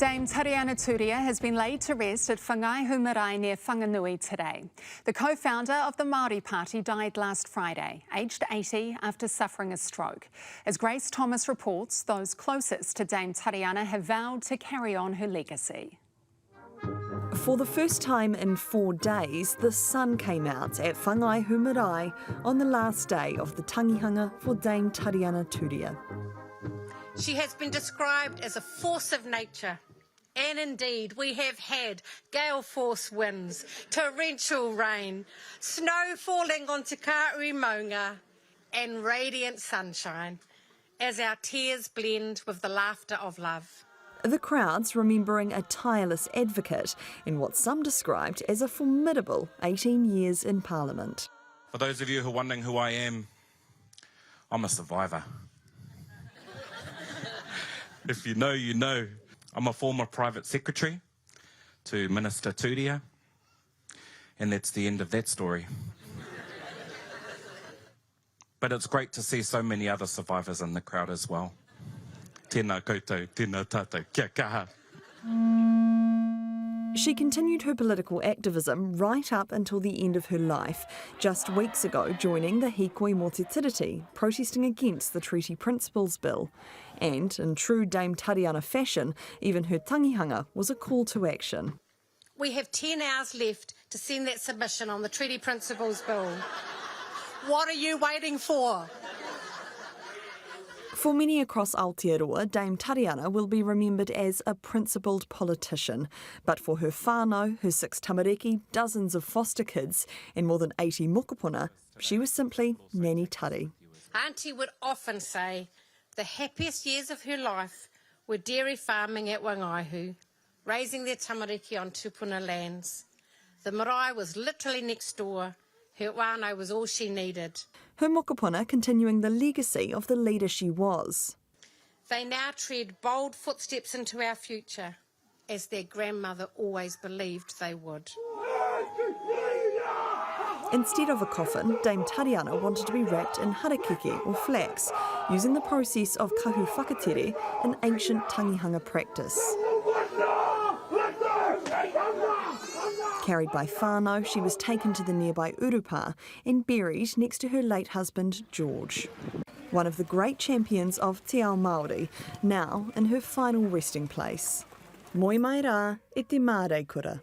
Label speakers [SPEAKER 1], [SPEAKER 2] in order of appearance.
[SPEAKER 1] Dame Tariana Turia has been laid to rest at Whangaehu Marae near Whanganui today. The co-founder of the Māori Party died last Friday, aged 80, after suffering a stroke. As Grace Thomas reports, those closest to Dame Tariana have vowed to carry on her legacy.
[SPEAKER 2] For the first time in 4 days, the sun came out at Whangaehu Marae on the last day of the tangihanga for Dame Tariana Turia.
[SPEAKER 3] She has been described as a force of nature. And indeed, we have had gale force winds, torrential rain, snow falling on Te Kāui Maunga, and radiant sunshine as our tears blend with the laughter of love.
[SPEAKER 2] The crowds remembering a tireless advocate in what some described as a formidable 18 years in Parliament.
[SPEAKER 4] For those of you who are wondering who I am, I'm a survivor. If you know, you know. I'm a former private secretary to Minister Turia, and that's the end of that story. But it's great to see so many other survivors in the crowd as well. Tēnā koutou, tēnā tātou, kia kaha.
[SPEAKER 2] She continued her political activism right up until the end of her life, just weeks ago joining the Hikoi mō te tiriti, protesting against the Treaty Principles Bill. And, in true Dame Tariana fashion, even her tangihanga was a call to action.
[SPEAKER 3] We have 10 hours left to send that submission on the Treaty Principles Bill. What are you waiting for?
[SPEAKER 2] For many across Aotearoa, Dame Tariana will be remembered as a principled politician. But for her whānau, her 6 tamariki, dozens of foster kids, and more than 80 mokopuna, she was simply Nani Tari.
[SPEAKER 3] Auntie would often say the happiest years of her life were dairy farming at Whangaehu, raising their tamariki on tupuna lands. The marae was literally next door. Her whānau was all she needed.
[SPEAKER 2] Her mokopuna continuing the legacy of the leader she was.
[SPEAKER 3] They now tread bold footsteps into our future, as their grandmother always believed they would.
[SPEAKER 2] Instead of a coffin, Dame Tariana wanted to be wrapped in harakeke or flax, using the process of kahu whakatere, an ancient tangihanga practice. Carried by whānau, she was taken to the nearby Urupa and buried next to her late husband, George. One of the great champions of te ao Māori, now in her final resting place. Moi mai rā, e te mārei kura.